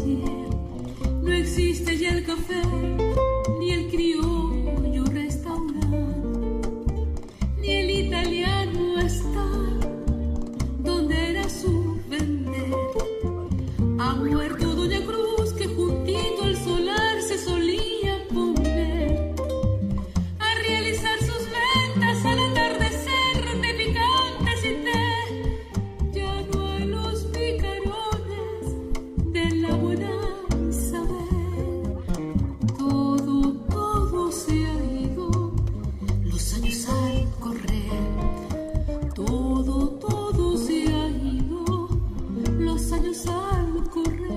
ayer. No existe ya el café ni el criollo restaurante, ni el italiano está donde era su vender. Ha muerto Doña Cruz, que juntito al solar se solía poner a realizar sus ventas al atardecer de picantes y té. Ya no hay los picarones de la buena Isabel. Todo se ha ido, los años al correr. Todo se ha ido, los años al correr.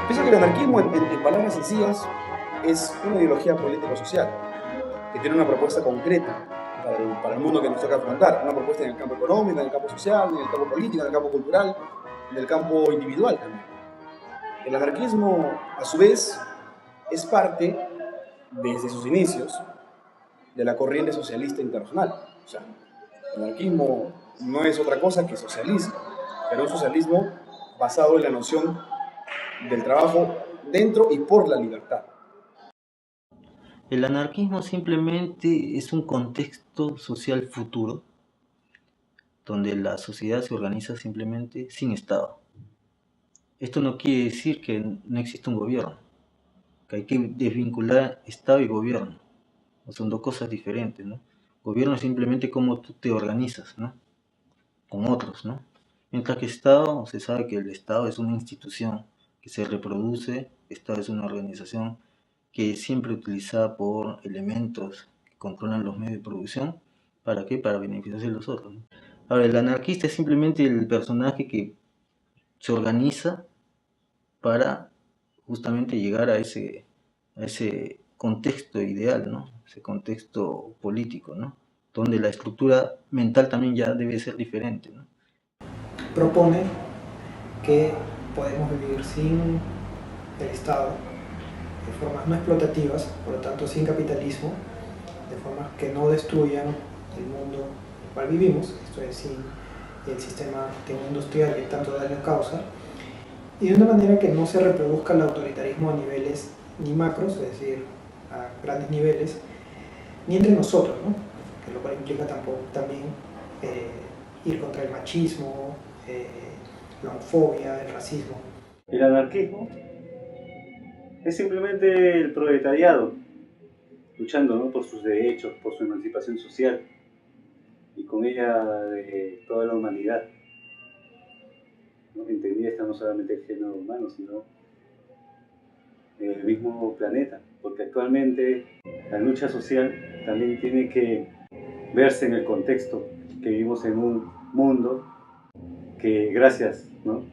Pienso que el anarquismo, en palabras sencillas, es una ideología político-social que tiene una propuesta concreta para el mundo que nos toca afrontar, una propuesta en el campo económico, en el campo social, en el campo político, en el campo cultural, en el campo individual también. El anarquismo, a su vez, es parte, desde sus inicios, de la corriente socialista internacional. O sea, el anarquismo no es otra cosa que socialismo, pero un socialismo basado en la noción del trabajo dentro y por la libertad. El anarquismo simplemente es un contexto social futuro donde la sociedad se organiza simplemente sin Estado. Esto no quiere decir que no exista un gobierno, que hay que desvincular Estado y gobierno. Son dos cosas diferentes, ¿no? Gobierno es simplemente cómo tú te organizas, ¿no? Con otros, ¿no? Mientras que Estado, se sabe que el Estado es una institución que se reproduce, Estado es una organización que es siempre utilizada por elementos que controlan los medios de producción. ¿Para qué? Para beneficiarse de los otros, ¿no? Ahora, el anarquista es simplemente el personaje que se organiza para justamente llegar a ese contexto ideal, ¿no? Ese contexto político, ¿no? Donde la estructura mental también ya debe ser diferente, ¿no? Propone que podemos vivir sin el Estado de formas no explotativas, por lo tanto sin capitalismo, de formas que no destruyan el mundo en el cual vivimos, esto es, sin el sistema industrial que tanto daño causa, y de una manera que no se reproduzca el autoritarismo a niveles ni macros, es decir, a grandes niveles, ni entre nosotros, ¿no? Que lo cual implica también ir contra el machismo, la homofobia, el racismo. El anarquismo es simplemente el proletariado luchando, ¿no?, por sus derechos, por su emancipación social y con ella de toda la humanidad, ¿no? Entendida esta no solamente el género humano, sino el mismo planeta, porque actualmente la lucha social también tiene que verse en el contexto que vivimos en un mundo que gracias, ¿no?,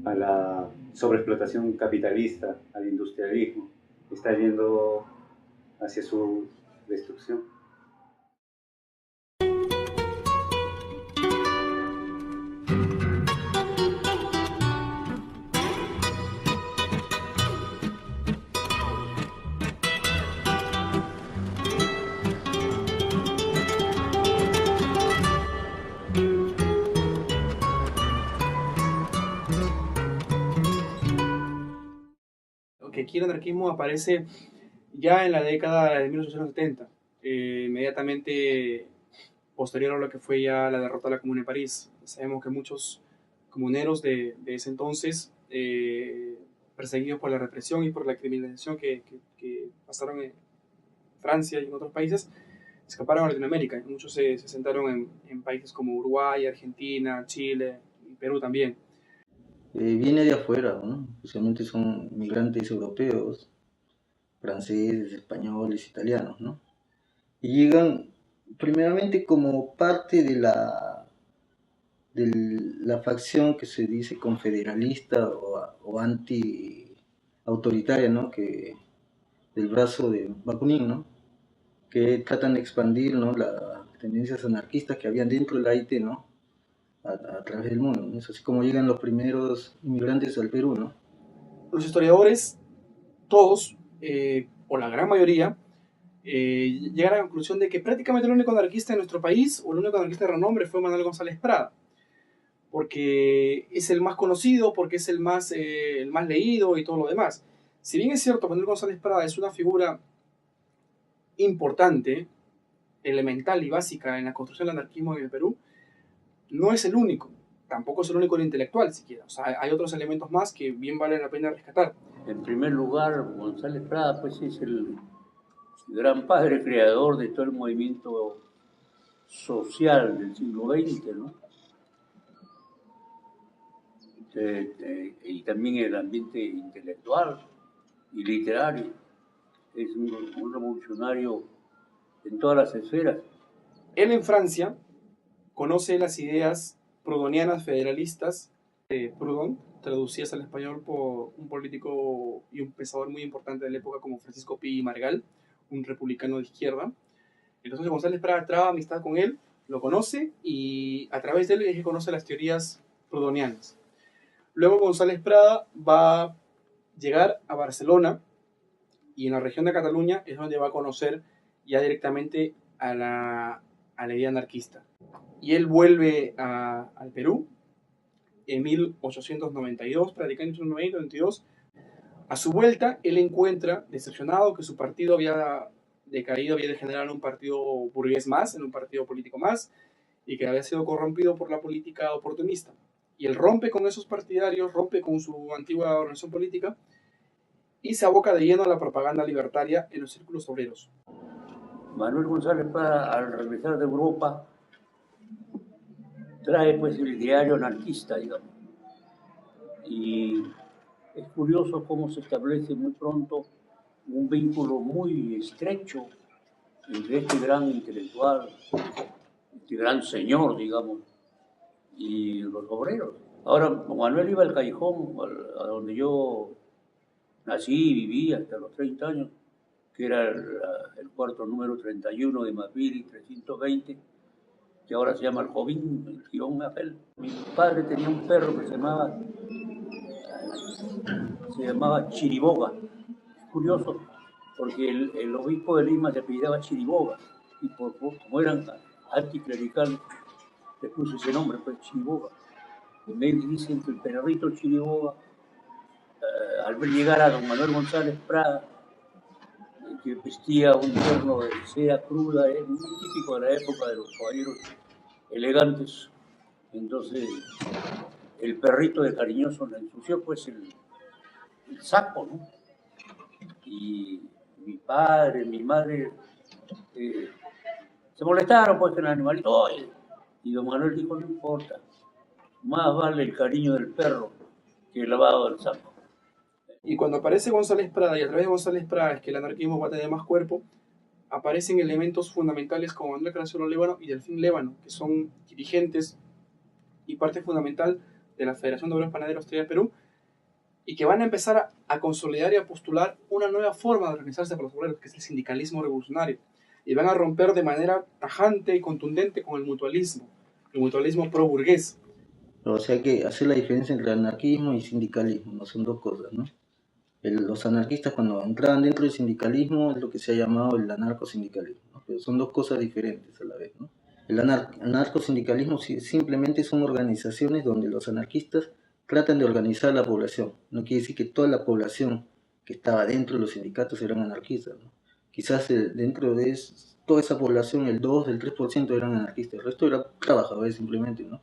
a la sobreexplotación capitalista, al industrialismo, está yendo hacia su destrucción. Que aquí el anarquismo aparece ya en la década de 1870, inmediatamente posterior a lo que fue ya la derrota de la Comuna de París. Sabemos que muchos comuneros de ese entonces, perseguidos por la represión y por la criminalización que pasaron en Francia y en otros países, escaparon a Latinoamérica. Muchos se asentaron en países como Uruguay, Argentina, Chile y Perú también. Viene de afuera, ¿no? Especialmente son migrantes europeos, franceses, españoles, italianos, ¿no? Y llegan primeramente como parte de la facción que se dice confederalista o anti-autoritaria, ¿no? Del brazo de Bakunin, ¿no? Que tratan de expandir, ¿no? Las tendencias anarquistas que habían dentro del Haití, ¿no? A través del mundo, ¿no? Es así como llegan los primeros inmigrantes al Perú, ¿no? Los historiadores, todos, o la gran mayoría, llegan a la conclusión de que prácticamente el único anarquista en nuestro país, o el único anarquista de renombre, fue Manuel González Prada, porque es el más conocido, porque es el más leído y todo lo demás. Si bien es cierto, Manuel González Prada es una figura importante, elemental y básica en la construcción del anarquismo en el Perú, no es el único, tampoco es el único intelectual siquiera. O sea, hay otros elementos más que bien valen la pena rescatar. En primer lugar, González Prada pues, es el gran padre creador de todo el movimiento social del siglo XX, ¿no? Y también el ambiente intelectual y literario. Es un revolucionario en todas las esferas. Él en Francia conoce las ideas proudhonianas federalistas de Proudhon, traducidas al español por un político y un pensador muy importante de la época como Francisco Pi Margall, un republicano de izquierda. Entonces González Prada traba amistad con él, lo conoce y a través de él es que conoce las teorías proudhonianas. Luego González Prada va a llegar a Barcelona y en la región de Cataluña es donde va a conocer ya directamente a la idea anarquista. Y él vuelve al Perú en 1892, prácticamente en 1892. A su vuelta, él encuentra, decepcionado, que su partido había decaído, había degenerado en un partido burgués más, en un partido político más, y que había sido corrompido por la política oportunista. Y él rompe con esos partidarios, rompe con su antigua organización política, y se aboca de lleno a la propaganda libertaria en los círculos obreros. Manuel González Prada, al regresar de Europa, trae pues el diario anarquista, digamos. Y es curioso cómo se establece muy pronto un vínculo muy estrecho entre este gran intelectual, este gran señor, digamos, y los obreros. Ahora, Manuel iba al Callejón, a donde yo nací y viví hasta los 30 años, que era el cuarto número 31 de Mapiri 320, que ahora se llama el Jovín, el Girón Mafel. Mi padre tenía un perro que se llamaba Chiriboga. Es curioso, porque el obispo de Lima se apellidaba Chiriboga, y como eran anticlericales, le puso ese nombre, pues Chiriboga. Y me dicen que el perrito Chiriboga, al ver llegar a don Manuel González Prada, que vestía un terno de seda cruda, muy típico de la época de los caballeros elegantes. Entonces, el perrito de cariñoso le ensució pues el saco, ¿no? Y mi padre, mi madre se molestaron pues con el animalito. ¡Oye! Y don Manuel dijo, no importa, más vale el cariño del perro que el lavado del saco. Y cuando aparece González Prada, y a través de González Prada es que el anarquismo va a tener más cuerpo, aparecen elementos fundamentales como Manuel Carazuelo Lévano y Delfín Lévano, que son dirigentes y parte fundamental de la Federación de Obreros Panaderos de Perú, y que van a empezar a consolidar y a postular una nueva forma de organizarse para los obreros, que es el sindicalismo revolucionario. Y van a romper de manera tajante y contundente con el mutualismo pro-burgués. O sea que hacer la diferencia entre anarquismo y sindicalismo, no son dos cosas, ¿no? Los anarquistas cuando entraban dentro del sindicalismo es lo que se ha llamado el anarcosindicalismo, ¿no? Pero son dos cosas diferentes a la vez, ¿no? El anarcosindicalismo simplemente son organizaciones donde los anarquistas tratan de organizar la población. No quiere decir que toda la población que estaba dentro de los sindicatos eran anarquistas, ¿no? Quizás dentro de toda esa población el 2, el 3% eran anarquistas, el resto eran trabajadores simplemente, ¿no?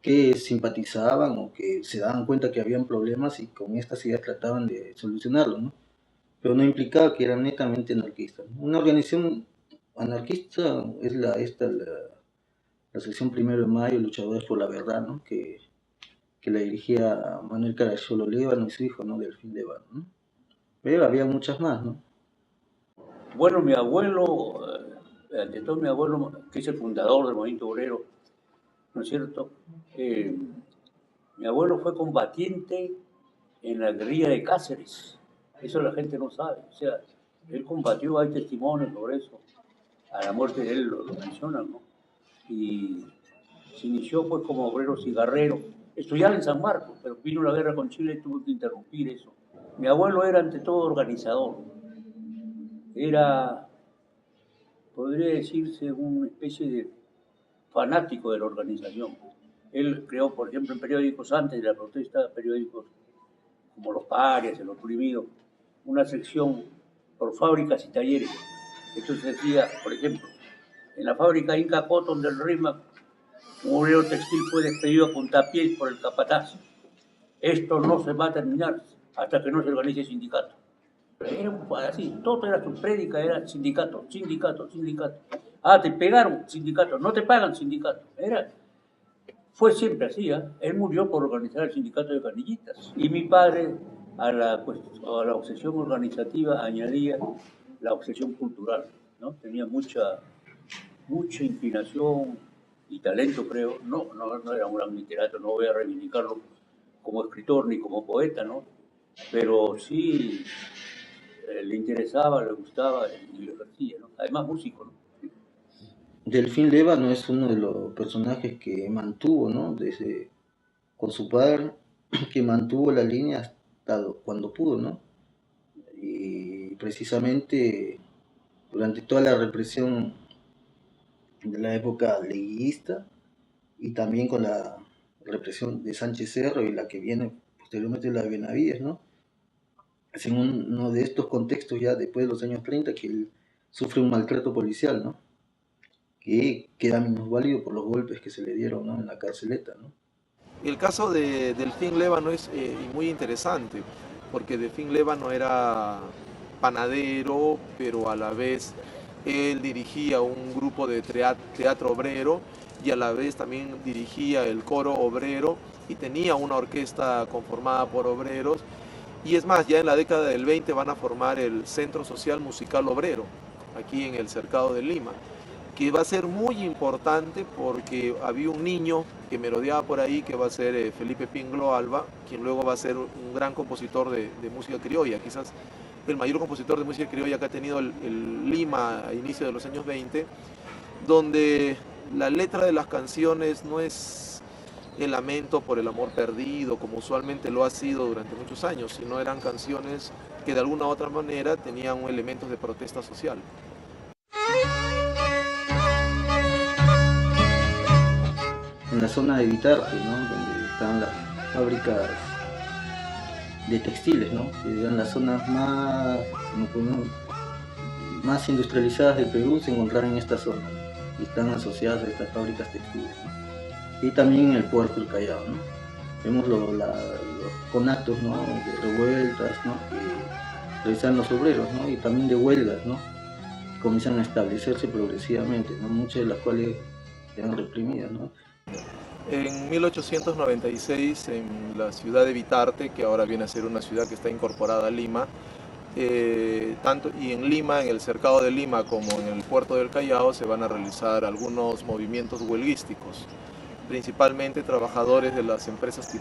Que simpatizaban o que se daban cuenta que habían problemas y con estas ideas trataban de solucionarlo, ¿no? Pero no implicaba que eran netamente anarquistas, ¿no? Una organización anarquista es la sección 1 de Mayo, Luchadores por la Verdad, ¿no? Que la dirigía Manuel Caracciolo Lévano y su hijo, ¿no? Delfín Lévano, ¿no? Pero había muchas más, ¿no? Bueno, mi abuelo, ante todo mi abuelo, que es el fundador del movimiento obrero, ¿no es cierto? Mi abuelo fue combatiente en la guerrilla de Cáceres. Eso la gente no sabe. O sea, él combatió, hay testimonios sobre eso. A la muerte de él lo mencionan, ¿no? Y se inició pues como obrero cigarrero. Estudiaba en San Marcos, pero vino la guerra con Chile y tuvo que interrumpir eso. Mi abuelo era ante todo organizador. Era, podría decirse, una especie de fanático de la organización. Él creó, por ejemplo, en periódicos antes de la protesta, periódicos como Los Parias, El Oprimido, una sección por fábricas y talleres. Entonces decía, por ejemplo, en la fábrica Inca Cotton del Rímac, un obrero textil fue despedido a puntapiés por el capataz. Esto no se va a terminar hasta que no se organice el sindicato. Era así, todo era su prédica, era sindicato, sindicato, sindicato. Ah, te pegaron, sindicato, no te pagan, sindicato. Fue siempre así, ¿eh? Él murió por organizar el sindicato de canillitas. Y mi padre, a la obsesión organizativa, añadía la obsesión cultural, ¿no? Tenía mucha inclinación y talento, creo. No era un gran literato, no voy a reivindicarlo como escritor ni como poeta, ¿no? Pero sí le interesaba, le gustaba y lo ejercía, ¿no? Además músico, ¿no? Delfín Lévano es uno de los personajes que mantuvo, ¿no? Con su padre, que mantuvo la línea hasta cuando pudo, ¿no? Y precisamente durante toda la represión de la época leguista y también con la represión de Sánchez Cerro y la que viene posteriormente la de Benavides, ¿no? Es en uno de estos contextos ya después de los años 30 que él sufre un maltrato policial, ¿no? Que queda minusválido por los golpes que se le dieron, ¿no? En la carceleta, ¿no? El caso de Delfín Lévano es muy interesante, porque Delfín Lévano era panadero, pero a la vez él dirigía un grupo de teatro obrero y a la vez también dirigía el coro obrero y tenía una orquesta conformada por obreros. Y es más, ya en la década del 20 van a formar el Centro Social Musical Obrero, aquí en el Cercado de Lima, que va a ser muy importante porque había un niño que merodeaba por ahí que va a ser Felipe Pinglo Alba, quien luego va a ser un gran compositor de música criolla, quizás el mayor compositor de música criolla que ha tenido el Lima a inicio de los años 20, donde la letra de las canciones no es el lamento por el amor perdido, como usualmente lo ha sido durante muchos años, sino eran canciones que de alguna u otra manera tenían elementos de protesta social. En la zona de Vitarte, ¿no? Donde están las fábricas de textiles, ¿no? Que eran las zonas más industrializadas del Perú, se encontraron en esta zona y están asociadas a estas fábricas textiles, ¿no? Y también en el puerto del Callao, ¿no? Vemos los conatos, ¿no? De revueltas, ¿no? Que realizan los obreros, ¿no? Y también de huelgas, ¿no? Que comienzan a establecerse progresivamente, ¿no? Muchas de las cuales eran reprimidas, ¿no? En 1896, en la ciudad de Vitarte, que ahora viene a ser una ciudad que está incorporada a Lima, tanto y en Lima, en el Cercado de Lima, como en el puerto del Callao, se van a realizar algunos movimientos huelguísticos, principalmente trabajadores de las empresas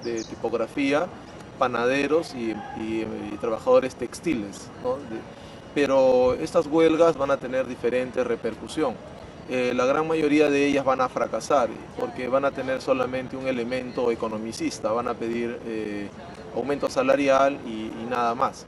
de tipografía, panaderos y trabajadores textiles, ¿no? Pero estas huelgas van a tener diferente repercusión. La gran mayoría de ellas van a fracasar porque van a tener solamente un elemento economicista, van a pedir aumento salarial y nada más.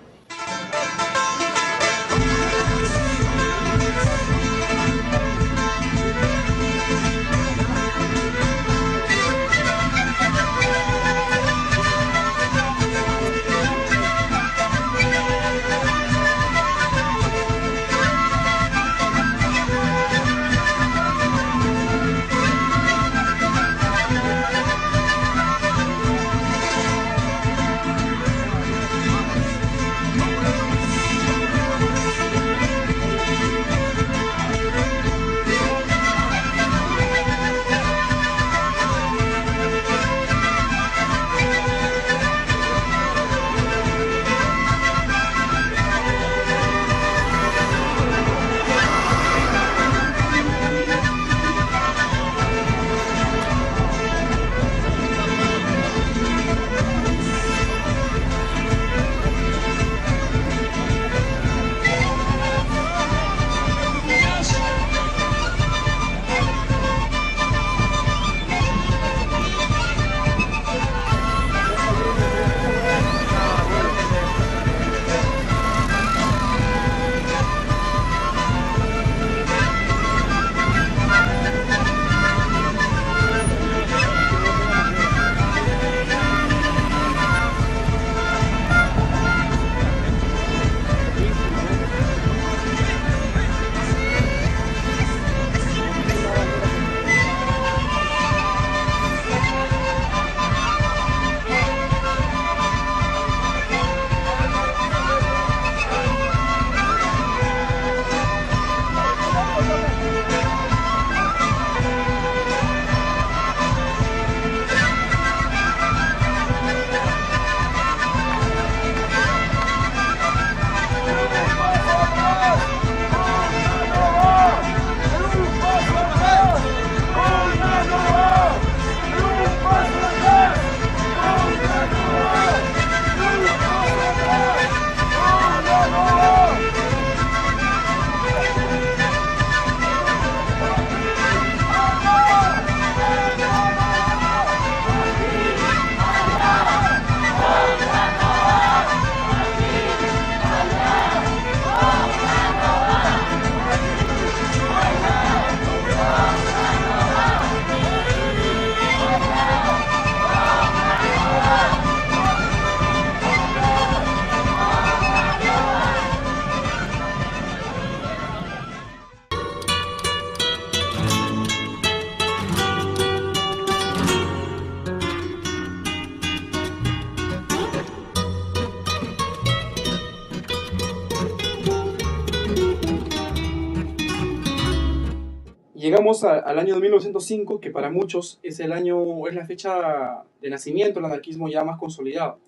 Llegamos al año de 1905, que para muchos es la fecha de nacimiento del anarquismo ya más consolidado.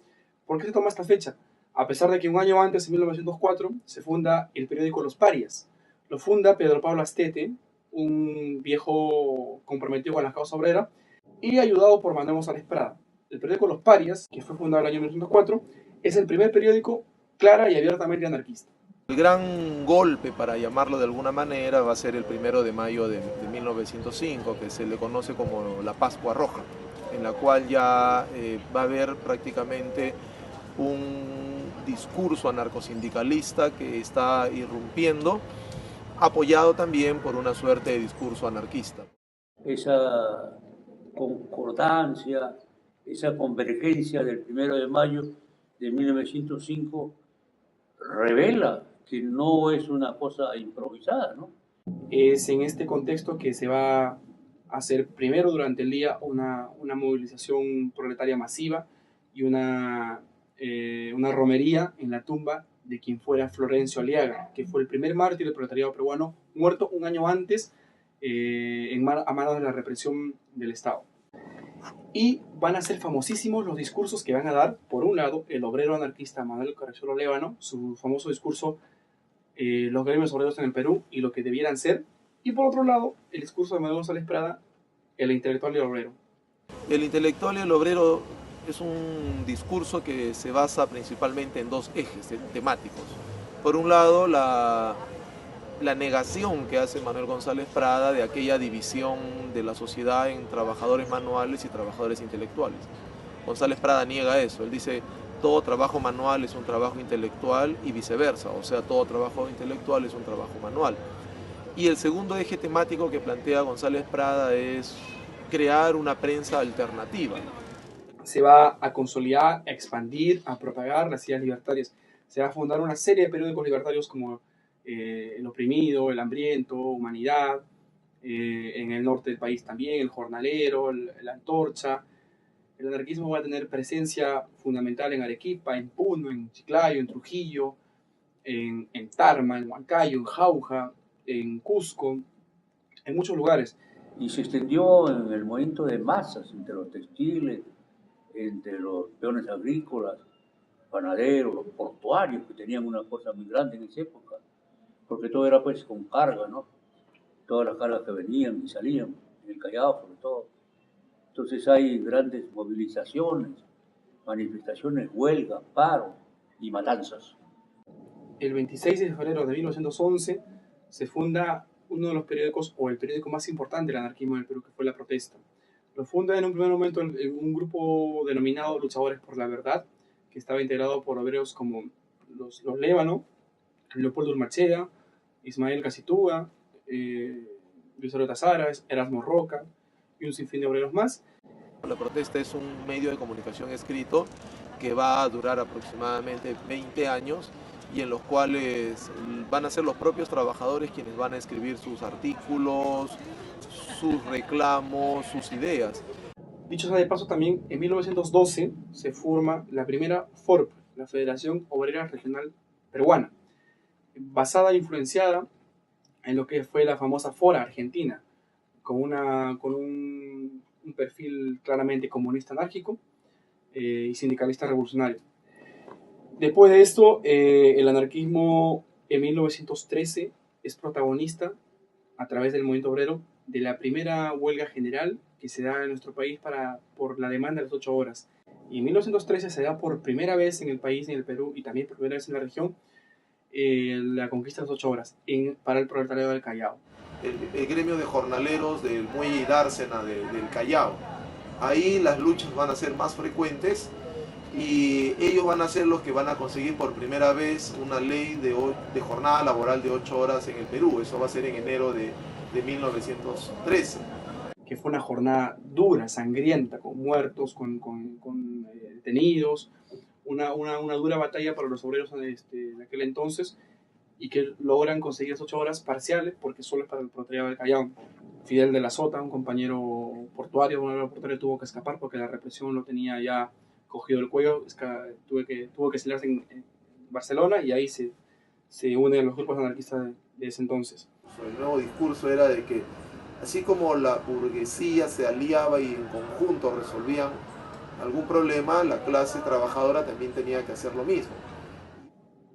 ¿Por qué se toma esta fecha? A pesar de que un año antes, en 1904, se funda el periódico Los Parias. Lo funda Pedro Pablo Astete, un viejo comprometido con la causa obrera, y ayudado por Manuel González Prada. El periódico Los Parias, que fue fundado en el año 1904, es el primer periódico clara y abiertamente anarquista. El gran golpe, para llamarlo de alguna manera, va a ser el 1 de mayo de 1905, que se le conoce como la Pascua Roja, en la cual ya va a haber prácticamente un discurso anarcosindicalista que está irrumpiendo, apoyado también por una suerte de discurso anarquista. Esa concordancia, esa convergencia del 1 de mayo de 1905 revela que no es una cosa improvisada, ¿no? Es en este contexto que se va a hacer primero durante el día una movilización proletaria masiva y una romería en la tumba de quien fuera Florencio Aliaga, que fue el primer mártir del proletariado peruano, muerto un año antes a manos de la represión del Estado. Y van a ser famosísimos los discursos que van a dar, por un lado, el obrero anarquista Manuel Carrasolo Lévano, su famoso discurso los gremios obreros en el Perú y lo que debieran ser, y por otro lado, el discurso de Manuel González Prada, el intelectual y el obrero. El intelectual y el obrero es un discurso que se basa principalmente en dos ejes temáticos. Por un lado, la negación que hace Manuel González Prada de aquella división de la sociedad en trabajadores manuales y trabajadores intelectuales. González Prada niega eso, él dice todo trabajo manual es un trabajo intelectual y viceversa, o sea, todo trabajo intelectual es un trabajo manual. Y el segundo eje temático que plantea González Prada es crear una prensa alternativa. Se va a consolidar, a expandir, a propagar las ideas libertarias. Se va a fundar una serie de periódicos libertarios como El Oprimido, El Hambriento, Humanidad, en el norte del país también, El Jornalero, La Antorcha. El anarquismo va a tener presencia fundamental en Arequipa, en Puno, en Chiclayo, en Trujillo, en Tarma, en Huancayo, en Jauja, en Cusco, en muchos lugares. Y se extendió en el movimiento de masas, entre los textiles, entre los peones agrícolas, panaderos, los portuarios, que tenían una fuerza muy grande en esa época, porque todo era pues con carga, ¿no? Todas las cargas que venían y salían, en el Callao sobre todo. Entonces hay grandes movilizaciones, manifestaciones, huelgas, paros y matanzas. El 26 de febrero de 1911 se funda uno de los periódicos, o el periódico más importante del anarquismo en el Perú, que fue La Protesta. Lo funda en un primer momento un grupo denominado Luchadores por la Verdad, que estaba integrado por obreros como los Lévano, Leopoldo Urmachea, Ismael Casitúa, Luis Oro Tazara, Erasmo Roca y un sinfín de obreros más. La Protesta es un medio de comunicación escrito que va a durar aproximadamente 20 años y en los cuales van a ser los propios trabajadores quienes van a escribir sus artículos, sus reclamos, sus ideas. Dicho sea de paso, también en 1912 se forma la primera FORP, la Federación Obrera Regional Peruana, basada e influenciada en lo que fue la famosa FORA argentina, con un perfil claramente comunista anárquico y sindicalista revolucionario. Después de esto, el anarquismo en 1913 es protagonista, a través del movimiento obrero, de la primera huelga general que se da en nuestro país por la demanda de las 8 horas. Y en 1913 se da por primera vez en el país, en el Perú, y también por primera vez en la región, la conquista de las 8 horas para el proletariado del Callao. El gremio de jornaleros del Muelle y Dársena del Callao. Ahí las luchas van a ser más frecuentes y ellos van a ser los que van a conseguir por primera vez una ley de jornada laboral de 8 horas en el Perú. Eso va a ser en enero de 1913. Que fue una jornada dura, sangrienta, con muertos, con detenidos, una dura batalla para los obreros de aquel entonces, y que logran conseguir las 8 horas parciales, porque solo es para el proletariado del Callao. Fidel de la Sota, un compañero portuario, tuvo que escapar porque la represión lo tenía ya cogido el cuello, tuvo que exiliarse en Barcelona, y ahí se une a los grupos anarquistas de ese entonces. El nuevo discurso era de que Así como la burguesía se aliaba y en conjunto resolvían algún problema, la clase trabajadora también tenía que hacer lo mismo.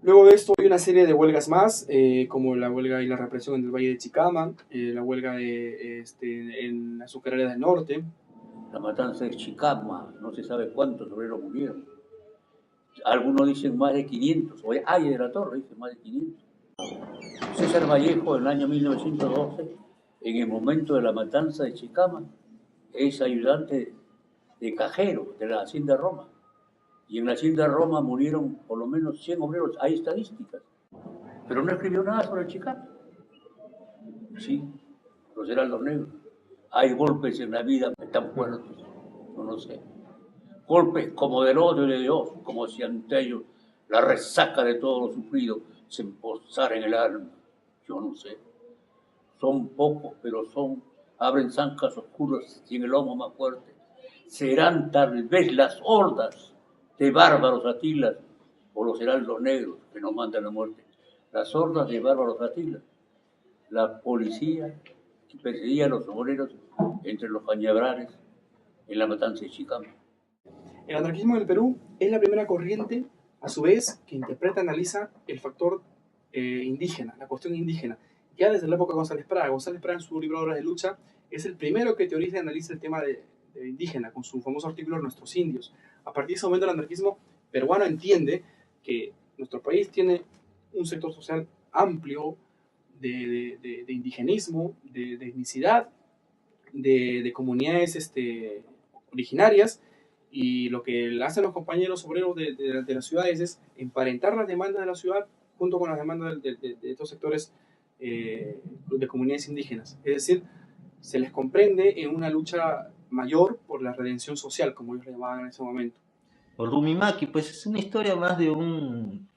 Luego de esto hay una serie de huelgas más, como la huelga y la represión en el Valle de Chicama, la huelga en las azucareras del norte. La matanza de Chicama, no se sabe cuántos obreros murieron. Algunos dicen más de 500, o Ay de la Torre dice más de 500. César Vallejo, en el año 1912, en el momento de la matanza de Chicama, es ayudante de cajero de la Hacienda Roma. Y en la Hacienda Roma murieron por lo menos 100 obreros, hay estadísticas. Pero no escribió nada sobre el Chicama. Sí, los heraldos negros. Hay golpes en la vida tan fuertes, no lo sé. Golpes como del odio de Dios, como si ante ellos la resaca de todo lo sufrido se emposara en el alma. Yo no sé. Son pocos, pero abren zanjas oscuras y en el lomo más fuerte. Serán tal vez las hordas de bárbaros atilas o los heraldos negros que nos mandan la muerte. Las hordas de bárbaros atilas. La policía que perseguía a los obreros entre los cañabrales en la matanza de Chicama. El anarquismo en el Perú es la primera corriente, a su vez, que interpreta, analiza el factor indígena, la cuestión indígena. Ya desde la época de González Prada. González Prada, en su libro Horas de Lucha, es el primero que teoriza y analiza el tema de indígena, con su famoso artículo Nuestros Indios. A partir de ese momento, el anarquismo peruano entiende que nuestro país tiene un sector social amplio de indigenismo, de etnicidad, de comunidades originarias, y lo que hacen los compañeros obreros de las ciudades es emparentar las demandas de la ciudad junto con las demandas de estos sectores de comunidades indígenas. Es decir, se les comprende en una lucha mayor por la redención social, como ellos le llamaban en ese momento. O Rumimaki, pues es una historia más de un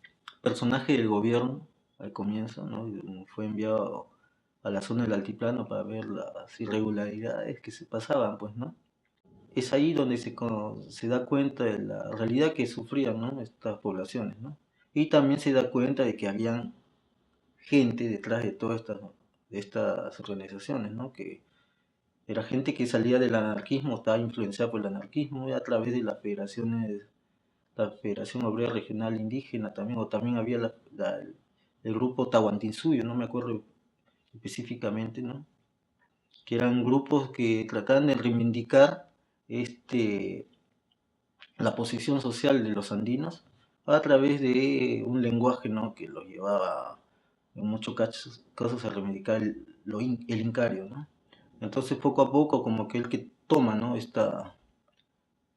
personaje del gobierno al comienzo, ¿no? Fue enviado a la zona del altiplano para ver las irregularidades que se pasaban, pues, ¿no? Es ahí donde se da cuenta de la realidad que sufrían, ¿no?, estas poblaciones, ¿no? Y también se da cuenta de que habían gente detrás de todas estas organizaciones, ¿no? Que era gente que salía del anarquismo, estaba influenciada por el anarquismo, y a través de las federaciones, la Federación Obrera Regional Indígena también, o también había el grupo Tahuantinsuyo, no me acuerdo específicamente, ¿no? Que eran grupos que trataban de reivindicar la posición social de los andinos a través de un lenguaje, ¿no?, que los llevaba en muchos casos a reivindicar el incario, ¿no? Entonces poco a poco como que el que toma, ¿no?,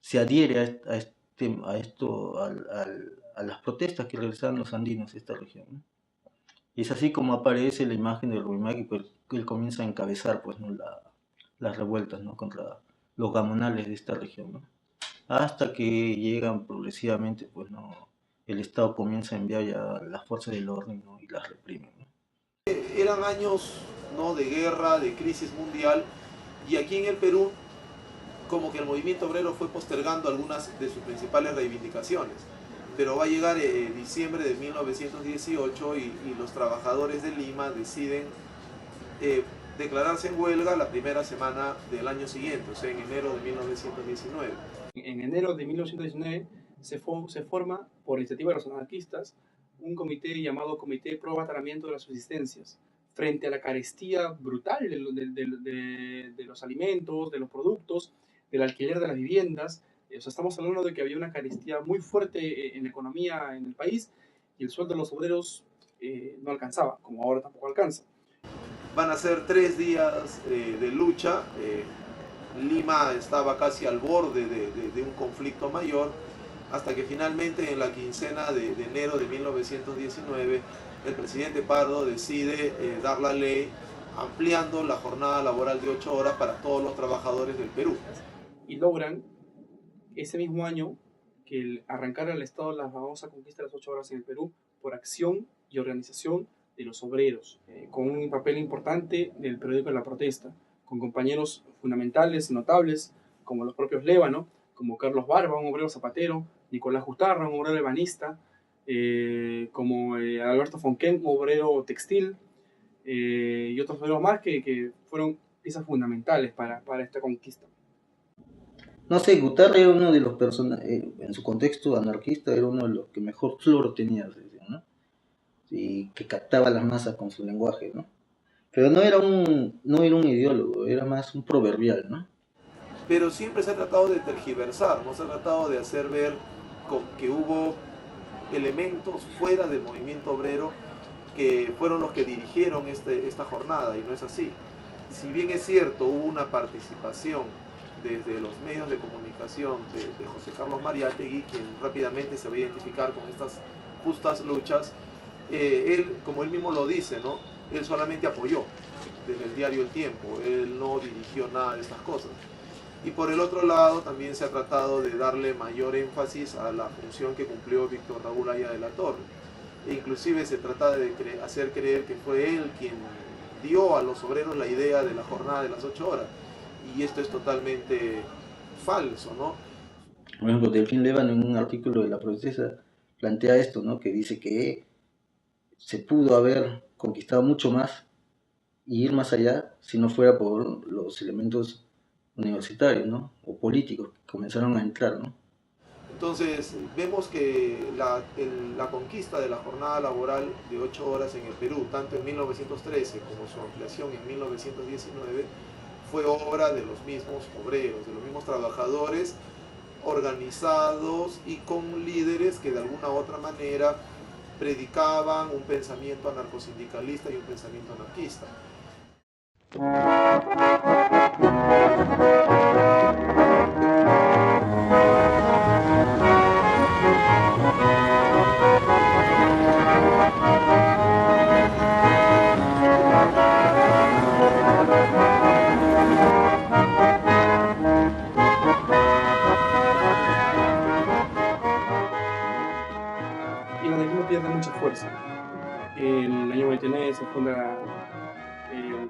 se adhiere a las protestas que realizaban los andinos de esta región, ¿no? Y es así como aparece la imagen de Rumimaki, que él comienza a encabezar, pues, ¿no?, las revueltas, ¿no?, contra los gamonales de esta región, ¿no? Hasta que llegan progresivamente, pues, ¿no?, el Estado comienza a enviar ya las fuerzas del orden, ¿no?, y las reprimen, ¿no? Eran años, ¿no?, de guerra, de crisis mundial, y aquí en el Perú como que el movimiento obrero fue postergando algunas de sus principales reivindicaciones. Pero va a llegar diciembre de 1918 y los trabajadores de Lima deciden declararse en huelga la primera semana del año siguiente, o sea, en enero de 1919. En enero de 1919 se forma, por iniciativa de los anarquistas, un comité llamado Comité Pro Batalamiento de las Subsistencias, frente a la carestía brutal de los alimentos, de los productos, del alquiler de las viviendas. O sea, estamos hablando de que había una carestía muy fuerte en la economía en el país, y el sueldo de los obreros no alcanzaba, como ahora tampoco alcanza. Van a ser 3 días de lucha. Lima estaba casi al borde de un conflicto mayor, hasta que finalmente en la quincena de enero de 1919 el presidente Pardo decide dar la ley ampliando la jornada laboral de 8 horas para todos los trabajadores del Perú. Y logran ese mismo año que arrancara el Estado la famosa conquista de las 8 horas en el Perú por acción y organización de los obreros, con un papel importante del periódico de La Protesta, con compañeros fundamentales, notables, como los propios Lévano, como Carlos Barba, un obrero zapatero, Nicolás Jutarra, un obrero ebanista, como Alberto Fonquén, un obrero textil, y otros obreros más que fueron piezas fundamentales para esta conquista. No sé, Guitarra era uno de los personajes, en su contexto anarquista, era uno de los que mejor flor tenía, se decía, ¿no? Y que captaba las masas con su lenguaje, ¿no? Pero no era un ideólogo, era más un proverbial, ¿no? Pero siempre se ha tratado de tergiversar, no se ha tratado de hacer ver que hubo elementos fuera del movimiento obrero que fueron los que dirigieron esta jornada, y no es así. Si bien es cierto, hubo una participación desde los medios de comunicación de José Carlos Mariátegui, quien rápidamente se va a identificar con estas justas luchas, él, como él mismo lo dice, ¿no? Él solamente apoyó desde el diario El Tiempo, él no dirigió nada de estas cosas. Y por el otro lado también se ha tratado de darle mayor énfasis a la función que cumplió Víctor Raúl Haya de la Torre. E inclusive se trata de hacer creer que fue él quien dio a los obreros la idea de la jornada de las 8 horas. Y esto es totalmente falso, ¿no? Por ejemplo, Delfín Lévano en un artículo de La Protesta plantea esto, ¿no? Que dice que se pudo haber conquistado mucho más y ir más allá si no fuera por los elementos universitarios, ¿no? O políticos que comenzaron a entrar, ¿no? Entonces vemos que la conquista de la jornada laboral de 8 horas en el Perú, tanto en 1913 como su ampliación en 1919, fue obra de los mismos obreros, de los mismos trabajadores organizados y con líderes que de alguna u otra manera predicaban un pensamiento anarcosindicalista y un pensamiento anarquista. Y el anarquismo pierde mucha fuerza. En el año 29 se funda el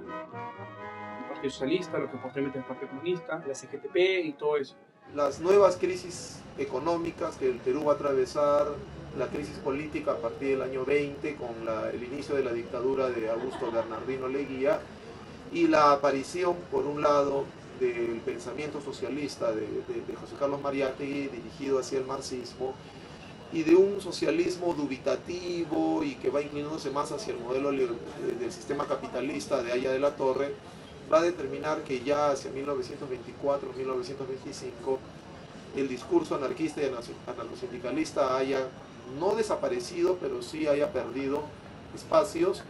Partido Socialista, lo que posteriormente es el Partido Comunista, la CGTP y todo eso. Las nuevas crisis económicas que el Perú va a atravesar, la crisis política a partir del año 20 con el inicio de la dictadura de Augusto Bernardino Leguía, y la aparición, por un lado, del pensamiento socialista de José Carlos Mariátegui dirigido hacia el marxismo, y de un socialismo dubitativo y que va inclinándose más hacia el modelo del sistema capitalista de Haya de la Torre, va a determinar que ya hacia 1924-1925 el discurso anarquista y anarcosindicalista haya no desaparecido, pero sí haya perdido espacios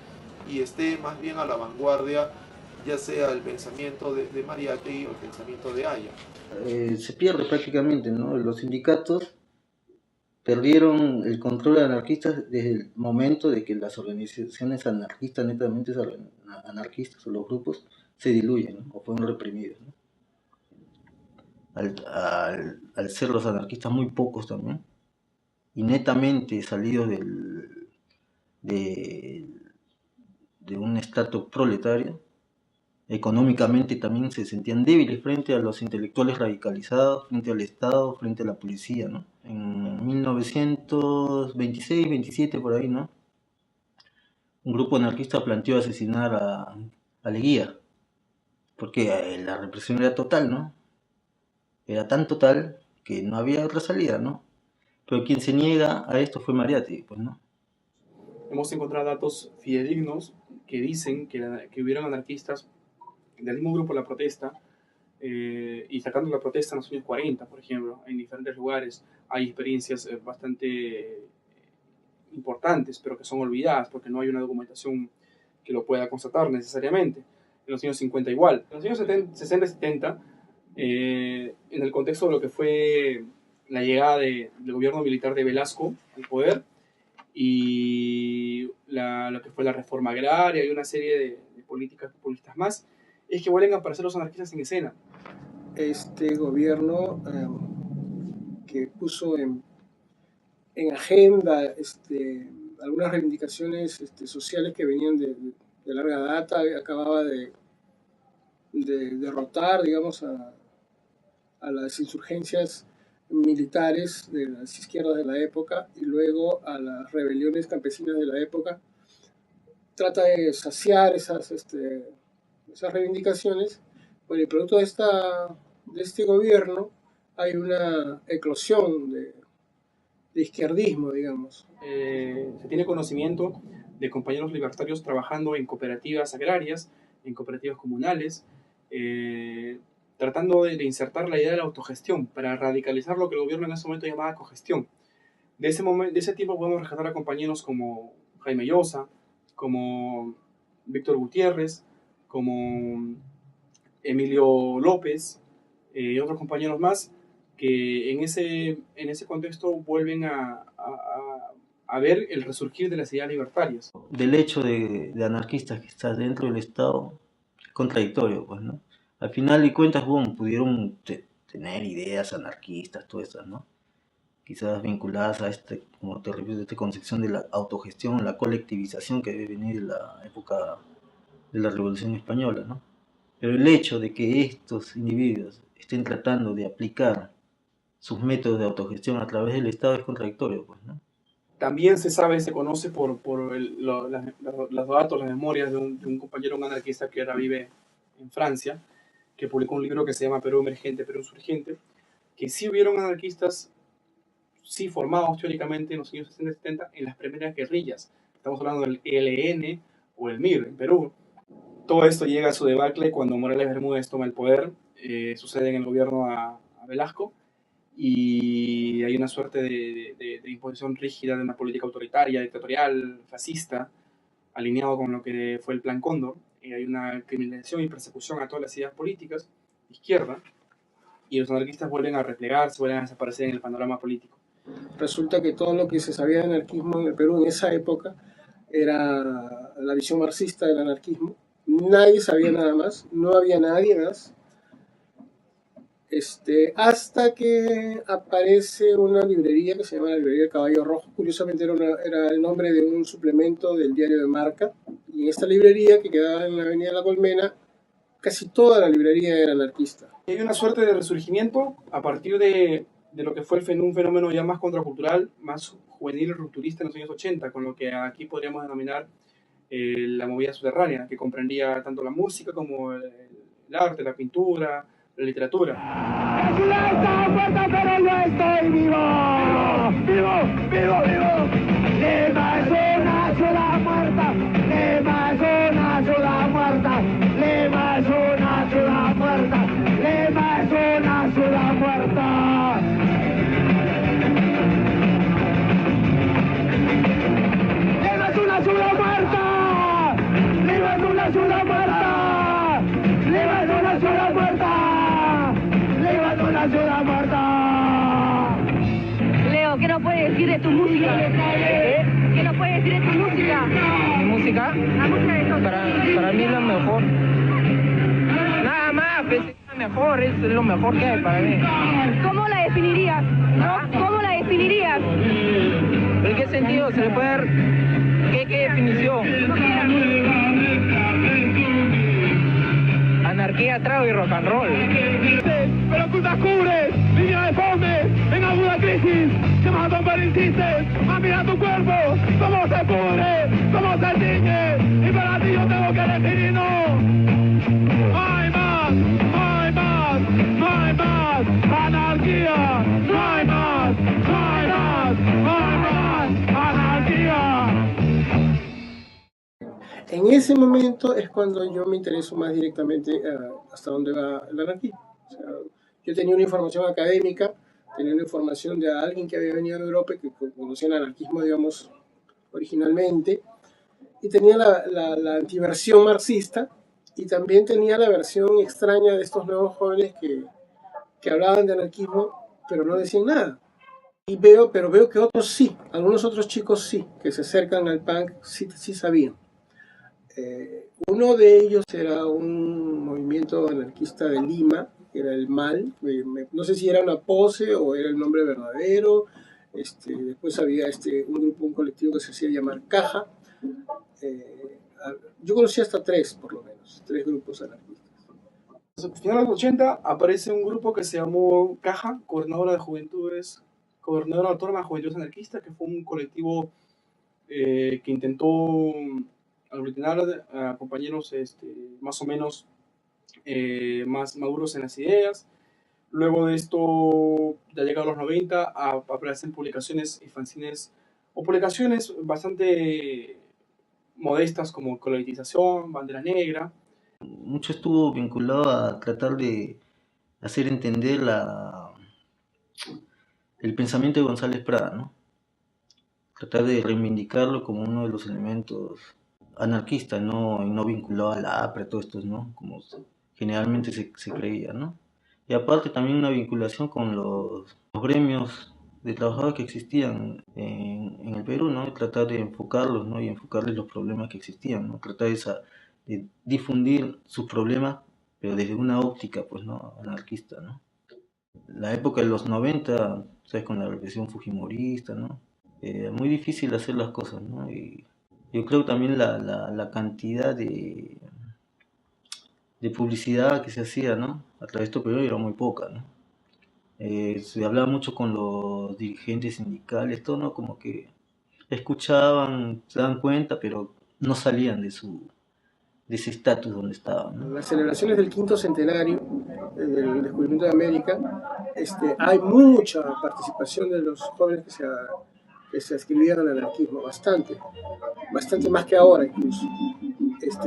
y esté más bien a la vanguardia, ya sea el pensamiento de Mariátegui o el pensamiento de Haya. Se pierde prácticamente, ¿no? Los sindicatos perdieron el control anarquista desde el momento de que las organizaciones anarquistas, netamente anarquistas o los grupos, se diluyen, ¿no? O fueron reprimidos, ¿no? Al ser los anarquistas muy pocos también, y netamente salidos de un estrato proletario, económicamente también se sentían débiles frente a los intelectuales radicalizados, frente al Estado, frente a la policía, ¿no? En 1926, 27 por ahí, ¿no? Un grupo anarquista planteó asesinar a Leguía, porque la represión era total, ¿no? Era tan total que no había otra salida, ¿no? Pero quien se niega a esto fue Mariátegui, pues, ¿no? Hemos encontrado datos fidedignos que dicen que hubieron anarquistas del mismo grupo La Protesta, y sacando la protesta en los años 40, por ejemplo, en diferentes lugares hay experiencias bastante importantes, pero que son olvidadas porque no hay una documentación que lo pueda constatar necesariamente. En los años 50 igual. En los años 60 y 70, en el contexto de lo que fue la llegada del gobierno militar de Velasco al poder y lo que fue la reforma agraria y una serie de políticas populistas más, es que vuelven a aparecer los anarquistas en escena. Este gobierno que puso en agenda algunas reivindicaciones sociales que venían de larga data, acababa de derrotar, digamos, a las insurgencias militares de las izquierdas de la época y luego a las rebeliones campesinas de la época. Trata de saciar esas esas reivindicaciones, por el producto de este gobierno hay una eclosión de izquierdismo, digamos. Se tiene conocimiento de compañeros libertarios trabajando en cooperativas agrarias, en cooperativas comunales, tratando de insertar la idea de la autogestión para radicalizar lo que el gobierno en ese momento llamaba cogestión. De ese tiempo podemos rescatar a compañeros como Jaime Llosa, como Víctor Gutiérrez, como Emilio López y otros compañeros más que en ese contexto vuelven a ver el resurgir de las ideas libertarias. Del hecho de anarquistas que están dentro del Estado, es contradictorio, pues, ¿no? Al final de cuentas, bueno, pudieron tener ideas anarquistas, todas esas, ¿no? Quizás vinculadas a como te repito, esta concepción de la autogestión, la colectivización que debe venir de la época de la Revolución Española, ¿no? Pero el hecho de que estos individuos estén tratando de aplicar sus métodos de autogestión a través del Estado es contradictorio, pues, ¿no? También se conoce por los datos, las memorias de un compañero, un anarquista que ahora vive en Francia, que publicó un libro que se llama Perú Emergente, Perú Insurgente, que sí hubieron anarquistas, sí formados teóricamente en los años 60 y 70 en las primeras guerrillas. Estamos hablando del ELN o el MIR en Perú. Todo esto llega a su debacle cuando Morales Bermúdez toma el poder, sucede en el gobierno a Velasco, y hay una suerte de imposición rígida de una política autoritaria, dictatorial, fascista, alineado con lo que fue el Plan Cóndor. Hay una criminalización y persecución a todas las ideas políticas de izquierda, y los anarquistas vuelven a replegarse, vuelven a desaparecer en el panorama político. Resulta que todo lo que se sabía de anarquismo en el Perú en esa época era la visión marxista del anarquismo. Nadie sabía nada más, no había nadie más. Hasta que aparece una librería que se llama la Librería del Caballo Rojo. Curiosamente era el nombre de un suplemento del diario de Marca. Y en esta librería, que quedaba en la Avenida La Colmena, casi toda la librería era anarquista. Hay una suerte de resurgimiento a partir de lo que fue un fenómeno ya más contracultural, más juvenil y rupturista en los años 80, con lo que aquí podríamos denominar la movida subterránea, que comprendía tanto la música como el arte, la pintura, la literatura. ¡La ciudad está muerta, pero yo estoy vivo! ¡Vivo, vivo, vivo! Lima es una ciudad muerta, Lima es una ciudad muerta, Lima es una ciudad muerta, Lima es una ciudad muerta. Lima es una ciudad muerta, Lima es una ciudad muerta, Lima es una ciudad muerta. ¡La ciudad muerta! Leo, ¿qué nos puedes decir de tu música? ¿Qué nos puedes decir de tu música? ¿Mi música? La música de todos. Para mí es lo mejor. Nada más, pues, es lo mejor, es lo mejor que hay para mí. ¿Cómo la definirías? ¿Cómo la definirías? ¿En qué sentido se le puede dar? ¿Qué definición? Anarquía, trago y rock and roll. Pero tú te cubres, niña de fome, en aguda crisis, se matan para insistes, mira tu cuerpo, cómo se pudre, cómo se tiñe, y para ti yo tengo que elegir no. Hay más, hay más, no hay más, anarquía, no hay más, no hay más, no hay más, anarquía. En ese momento es cuando yo me intereso más directamente hasta dónde va el anarquismo. O sea, yo tenía una información académica, tenía una información de alguien que había venido de Europa y que conocía el anarquismo, digamos, originalmente, y tenía la antiversión marxista, y también tenía la versión extraña de estos nuevos jóvenes que hablaban de anarquismo, pero no decían nada. Pero veo que otros sí, algunos otros chicos sí, que se acercan al punk, sí sabían. Uno de ellos era un movimiento anarquista de Lima, que era el MAL, no sé si era una pose o era el nombre verdadero. Después había un colectivo que se hacía llamar Caja. Yo conocí hasta tres, por lo menos, tres grupos anarquistas. A finales de los 80 aparece un grupo que se llamó Caja, Coordinadora Autónoma de Juventudes Anarquistas, que fue un colectivo que intentó aglutinar a compañeros más o menos más maduros en las ideas. Luego de esto, ya llegado a los 90, aparecen publicaciones y fanzines, o publicaciones bastante modestas como Colectivización, Bandera Negra. Mucho estuvo vinculado a tratar de hacer entender el pensamiento de González Prada, ¿no? Tratar de reivindicarlo como uno de los elementos anarquistas, no vinculado a la APRE, todo esto, ¿no? Como generalmente se creía, ¿no? Y aparte también una vinculación con los gremios de trabajadores que existían en el Perú, ¿no? Y tratar de enfocarlos, ¿no? Y enfocarles los problemas que existían, ¿no? Tratar de difundir sus problemas, pero desde una óptica, pues, ¿no? Anarquista, ¿no? La época de los 90, ¿sabes? Con la represión fujimorista, ¿no? Muy difícil hacer las cosas, ¿no? Y yo creo también la cantidad de publicidad que se hacía, ¿no? A través de estos periodos era muy poca, ¿no? Se hablaba mucho con los dirigentes sindicales, todo, ¿no? Como que escuchaban, se daban cuenta, pero no salían de ese estatus donde estaban, ¿no? Las celebraciones del 5º centenario del descubrimiento de América, hay mucha participación de los jóvenes que se adscribían al anarquismo, bastante más que ahora incluso.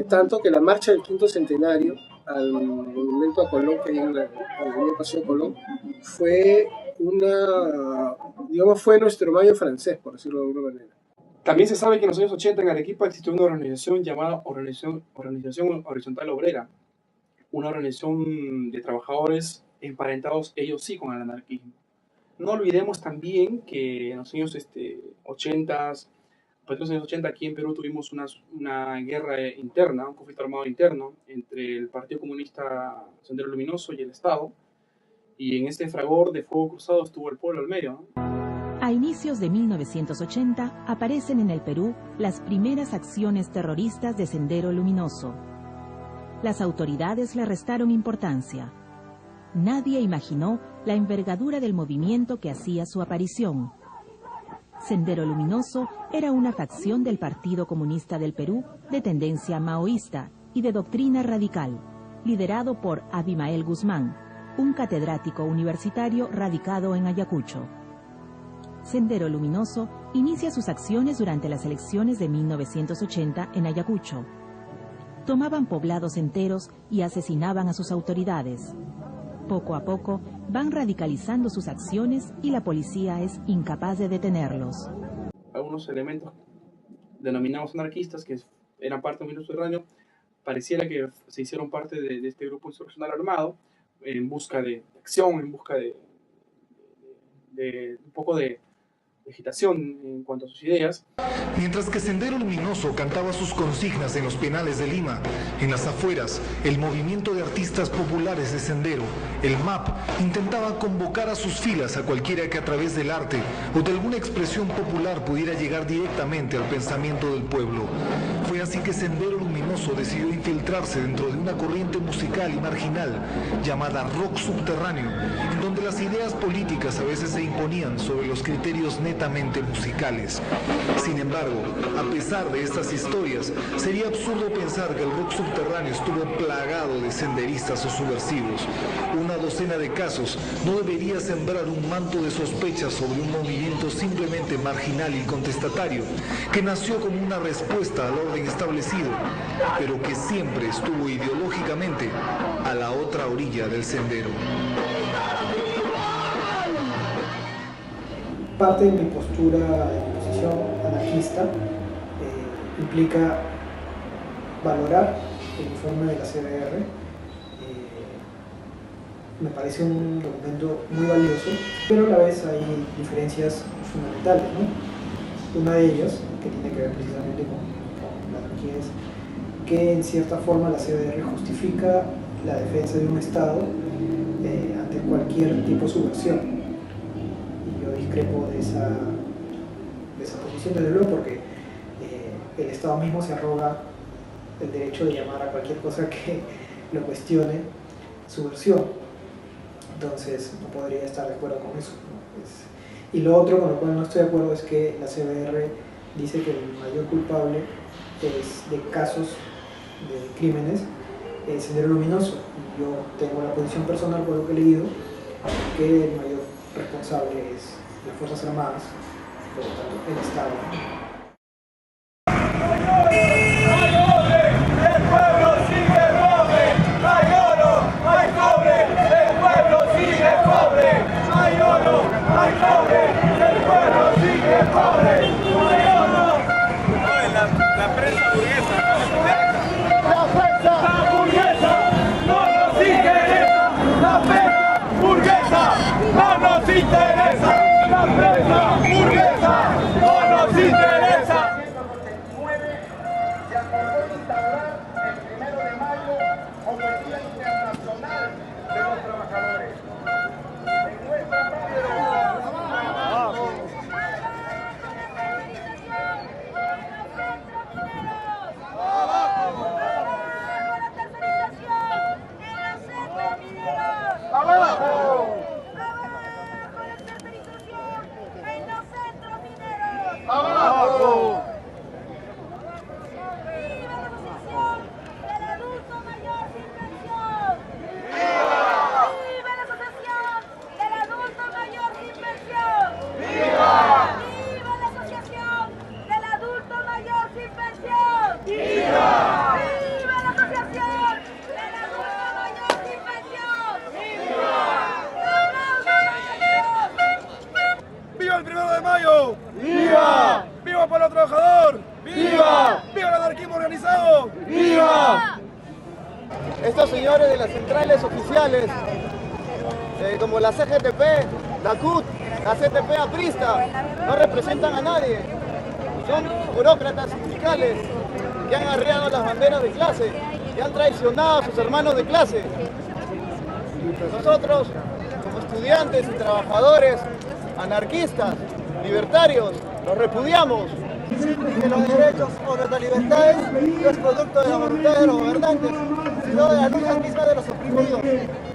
Tanto que la marcha del 5º centenario al monumento a Colón, que hay en el Paseo de Colón, fue fue nuestro mayo francés, por decirlo de alguna manera. También se sabe que en los años 80 en Arequipa existió una organización llamada Organización Horizontal Obrera, una organización de trabajadores emparentados ellos sí con el anarquismo. No olvidemos también que en los años 80, pues en los años 80 aquí en Perú tuvimos una guerra interna, un conflicto armado interno entre el Partido Comunista Sendero Luminoso y el Estado, y en este fragor de fuego cruzado estuvo el pueblo al medio, ¿no? A inicios de 1980 aparecen en el Perú las primeras acciones terroristas de Sendero Luminoso. Las autoridades le restaron importancia. Nadie imaginó la envergadura del movimiento que hacía su aparición. Sendero Luminoso era una facción del Partido Comunista del Perú de tendencia maoísta y de doctrina radical, liderado por Abimael Guzmán, un catedrático universitario radicado en Ayacucho. Sendero Luminoso inicia sus acciones durante las elecciones de 1980 en Ayacucho. Tomaban poblados enteros y asesinaban a sus autoridades. Poco a poco van radicalizando sus acciones y la policía es incapaz de detenerlos. Algunos elementos denominados anarquistas que eran parte del movimiento subterráneo pareciera que se hicieron parte de este grupo insurreccional armado en busca de acción, en busca de un poco de agitación en cuanto a sus ideas. Mientras que Sendero Luminoso cantaba sus consignas en los penales de Lima, en las afueras, el movimiento de artistas populares de Sendero, el MAP, intentaba convocar a sus filas a cualquiera que a través del arte o de alguna expresión popular pudiera llegar directamente al pensamiento del pueblo. Fue así que Sendero Luminoso decidió infiltrarse dentro de una corriente musical y marginal llamada rock subterráneo, en donde las ideas políticas a veces se imponían sobre los criterios netamente musicales. Sin embargo, a pesar de estas historias, sería absurdo pensar que el rock subterráneo estuvo plagado de senderistas o subversivos. Una docena de casos no debería sembrar un manto de sospechas sobre un movimiento simplemente marginal y contestatario, que nació como una respuesta al orden establecido, pero que siempre estuvo ideológicamente a la otra orilla del sendero. Parte de mi postura de posición anarquista implica valorar el informe de la CBR. Me parece un documento muy valioso, pero a la vez hay diferencias fundamentales, ¿no? Una de ellas, que tiene que ver precisamente con la anarquía, es que en cierta forma la CBR justifica la defensa de un Estado ante cualquier tipo de subversión. Discrepo de esa posición, desde luego, porque el Estado mismo se arroga el derecho de llamar a cualquier cosa que lo cuestione subversión. Entonces no podría estar de acuerdo con eso, ¿no? Y lo otro con lo cual no estoy de acuerdo es que la CBR dice que el mayor culpable de casos de crímenes es Sendero Luminoso. Y yo tengo la posición personal, por lo que he leído, que el mayor responsable es las Fuerzas Armadas, por lo tanto el Estado. El pueblo sigue pobre, hay oro, hay cobre, el pueblo sigue pobre, hay oro, hay cobre, el pueblo sigue pobre, hay oro. La prensa burguesa, la prensa burguesa no nos interesa, la prensa burguesa no nos interesa, la prensa burguesa no nos interesa. ¡Viva el 1 de mayo! ¡Viva! ¡Viva el pueblo trabajador! ¡Viva! ¡Viva el anarquismo organizado! ¡Viva! Estos señores de las centrales oficiales, como la CGTP, la CUT, la CTP aprista, no representan a nadie. Son burócratas sindicales que han arreado las banderas de clase, que han traicionado a sus hermanos de clase. Nosotros, como estudiantes y trabajadores, anarquistas, libertarios, los repudiamos. Que los derechos o nuestras libertades no es producto de la voluntad de los gobernantes, sino de las luchas mismas de los oprimidos.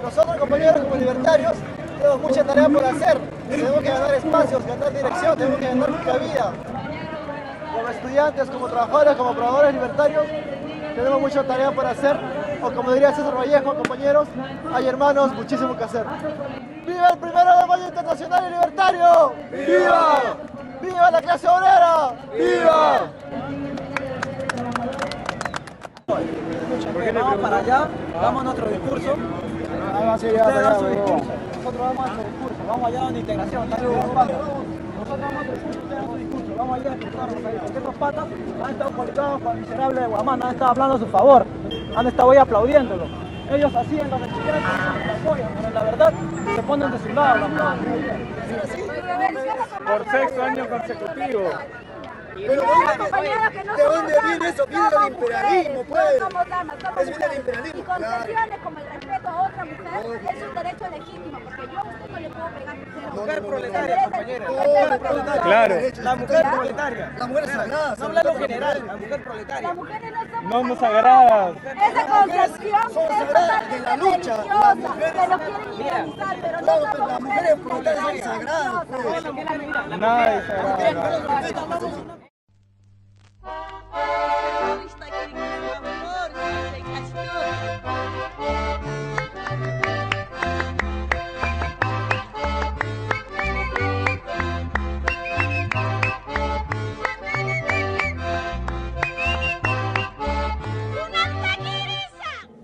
Nosotros, compañeros, como libertarios, tenemos mucha tarea por hacer. Tenemos que ganar espacios, ganar dirección, tenemos que ganar cabida. Como estudiantes, como trabajadores, como probadores libertarios, tenemos mucha tarea por hacer. O como diría César Vallejo, compañeros, hay hermanos, muchísimo que hacer. ¡Viva el 1 de mayo internacional y libertario! ¡Viva! ¡Viva la clase obrera! ¡Viva! Vamos para allá, damos nuestro discurso. Ustedes dan su discurso. Nosotros damos nuestro discurso. Vamos allá donde integración. Nosotros damos nuestro discurso, ustedes dan su discurso. Vamos allá a explicarnos ahí. Porque estos patas han estado politicados con el miserable de Guamán, han estado hablando a su favor. Han estado ahí aplaudiéndolo. Ellos así en donde quieran se apoyan, pero la verdad se ponen de su lado. Por 6 años consecutivos. Pero ¿de dónde viene eso? Viene del imperialismo, pues. Es viene del imperialismo. Y concesiones como el respeto a otra mujer es un derecho legítimo, porque yo a usted no le puedo pegar. La mujer proletaria, compañera. La mujer proletaria. Claro. La mujer proletaria. La mujer sagrada. No habla lo general, la mujer proletaria. Las mujeres no somos No nos sagradas. esa concepción son sagradas de la lucha. Las mujeres que lo quieren idealizar, pero no somos las mujeres proletarias son sagradas. Nada de sagrado.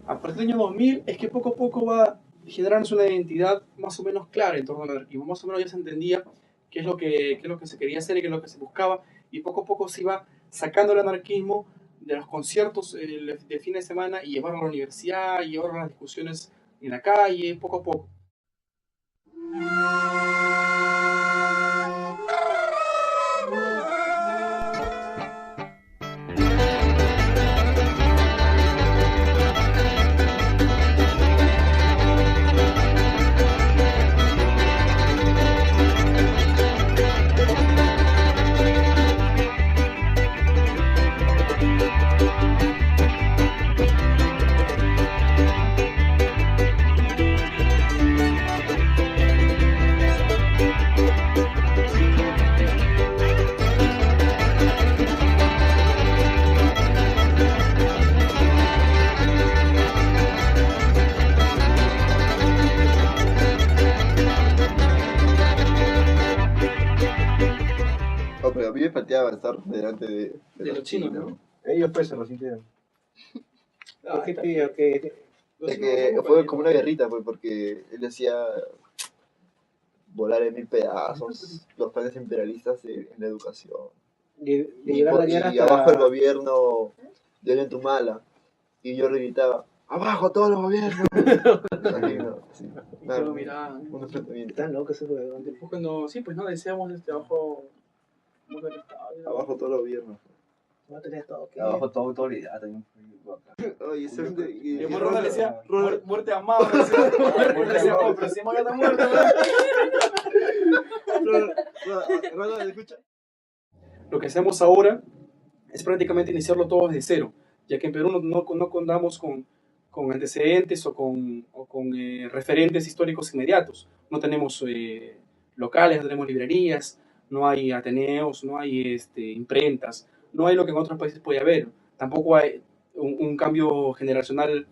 A partir del año 2000 es que poco a poco va generándose una identidad más o menos clara en torno al anarquismo. Más o menos ya se entendía qué es lo que se quería hacer y qué es lo que se buscaba, y poco a poco se iba sacando el anarquismo de los conciertos de fin de semana y llevarlo a la universidad, y llevarlo a las discusiones en la calle, poco a poco. mí me pateaba estar delante de los chinos, ¿no? Ellos pues se lo sintieron. ¿Qué pidió? ¿Qué? Es que fue como una guerrita, pues, porque él decía volar en 1000 pedazos los planes imperialistas en la educación. De llegar a la guerra y hasta... abajo el gobierno de Ollanta. Y yo le gritaba, ¡abajo todos los gobiernos! Así, no, sí. Claro, mira, Un enfrentamiento. Están locos esos huevones. después cuando, sí, pues no, deseamos abajo, Abajo todos los gobiernos. No tenés todo. ¿Qué? Abajo todo autoridad también. Oye, ese es de... Y después Ronald le decía, muerte a Mao, le decía, oh, pero si Mao ya está muerto, Ronald, escucha. Lo que hacemos ahora es prácticamente iniciarlo todo desde cero, ya que en Perú no contamos con antecedentes o con referentes históricos inmediatos. No tenemos locales, no tenemos librerías, no hay ateneos, no hay imprentas, no hay lo que en otros países puede haber. Tampoco hay un cambio generacional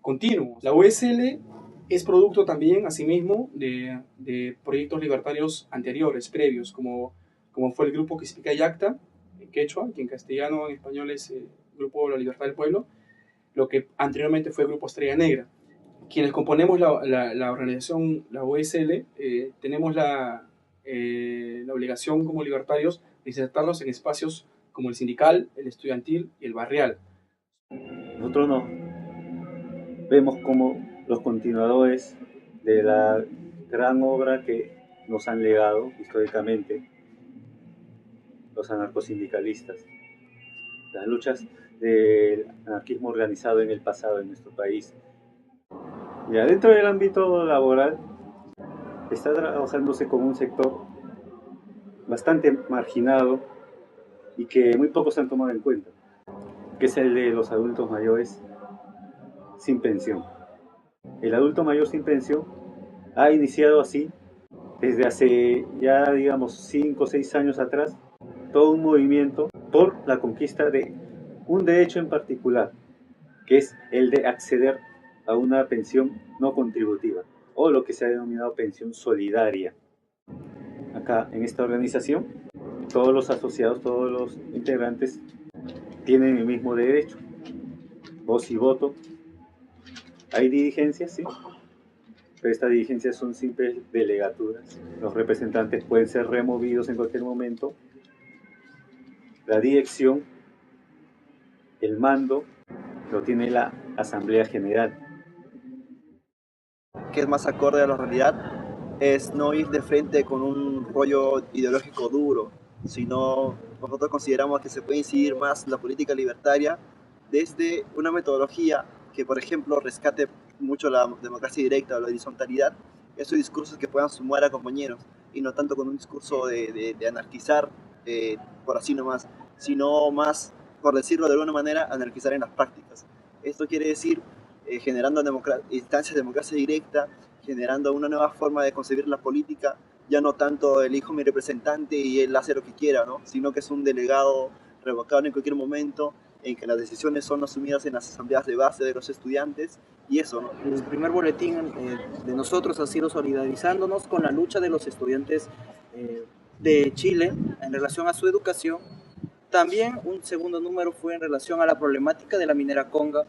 continuo. La USL es producto también, asimismo, de proyectos libertarios anteriores, previos, como fue el grupo Quispica Yacta, en quechua, que en castellano, en español es Grupo La Libertad del Pueblo, lo que anteriormente fue el Grupo Estrella Negra. Quienes componemos la organización, la USL, tenemos la obligación como libertarios de insertarnos en espacios como el sindical, el estudiantil y el barrial. Nosotros no vemos como los continuadores de la gran obra que nos han legado históricamente los anarcosindicalistas, las luchas del anarquismo organizado en el pasado en nuestro país. Y adentro del ámbito laboral está trabajándose con un sector bastante marginado y que muy pocos han tomado en cuenta, que es el de los adultos mayores sin pensión. El adulto mayor sin pensión ha iniciado así desde hace ya digamos 5 o 6 años atrás todo un movimiento por la conquista de un derecho en particular, que es el de acceder a una pensión no contributiva o lo que se ha denominado pensión solidaria. Acá en esta organización todos los asociados, todos los integrantes tienen el mismo derecho, voz y voto. Hay dirigencias, sí, pero estas dirigencias son simples delegaturas. Los representantes pueden ser removidos en cualquier momento. La dirección, el mando, lo tiene la Asamblea General. Que es más acorde a la realidad es no ir de frente con un rollo ideológico duro, sino nosotros consideramos que se puede incidir más en la política libertaria desde una metodología que, por ejemplo, rescate mucho la democracia directa o la horizontalidad, esos discursos que puedan sumar a compañeros, y no tanto con un discurso de anarquizar por así nomás, sino más, por decirlo de alguna manera, anarquizar en las prácticas. Esto quiere decir generando instancias de democracia directa, generando una nueva forma de concebir la política, ya no tanto elijo mi representante y él hace lo que quiera, ¿no? Sino que es un delegado revocable en cualquier momento, en que las decisiones son asumidas en las asambleas de base de los estudiantes, y eso, ¿no? El primer boletín de nosotros ha sido solidarizándonos con la lucha de los estudiantes de Chile en relación a su educación. También un segundo número fue en relación a la problemática de la minera Conga,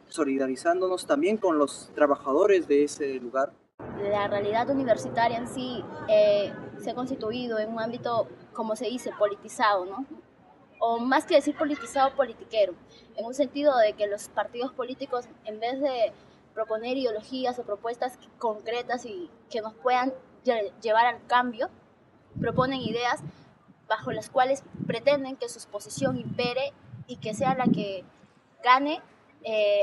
solidarizándonos también con los trabajadores de ese lugar. La realidad universitaria en sí se ha constituido en un ámbito, como se dice, politizado, ¿no? O más que decir politizado, politiquero, en un sentido de que los partidos políticos, en vez de proponer ideologías o propuestas concretas y que nos puedan llevar al cambio, proponen ideas bajo las cuales pretenden que su posición impere y que sea la que gane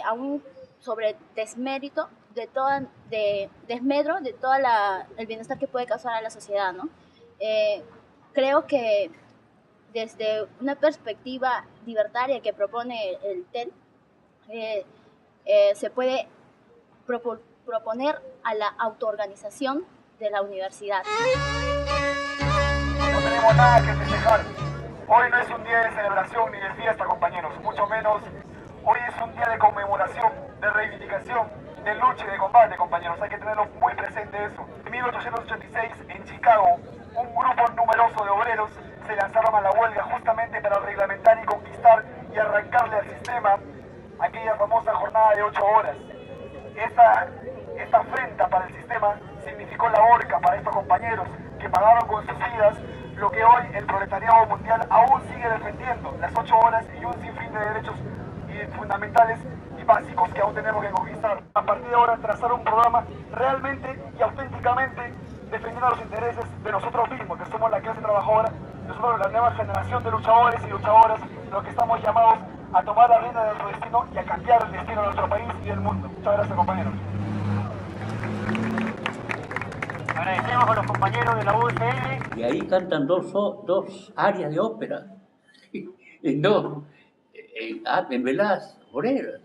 aún sobre desmérito de desmedro de todo el bienestar que puede causar a la sociedad, ¿no? Creo que desde una perspectiva libertaria que propone el TEL, se puede proponer a la autoorganización de la universidad. No tenemos nada que festejar. Hoy no es un día de celebración ni de fiesta, compañeros, mucho menos. Hoy es un día de conmemoración, de reivindicación, de lucha y de combate, compañeros. Hay que tenerlo muy presente eso. En 1886, en Chicago, un grupo numeroso de obreros se lanzaron a la huelga justamente para reglamentar y conquistar y arrancarle al sistema aquella famosa jornada de 8 horas. Esta afrenta para el sistema significó la horca para estos compañeros que pagaron con sus vidas lo que hoy el proletariado mundial aún sigue defendiendo, las 8 horas y un sinfín de derechos fundamentales y básicos que aún tenemos que conquistar. A partir de ahora trazar un programa realmente y auténticamente defendiendo los intereses de nosotros mismos, que somos la clase trabajadora, nosotros la nueva generación de luchadores y luchadoras, los que estamos llamados a tomar la rienda de nuestro destino y a cambiar el destino de nuestro país y del mundo. Muchas gracias, compañeros. Agradecemos a los compañeros de la UCL. Y ahí cantan dos áreas de ópera. En veladas obreras.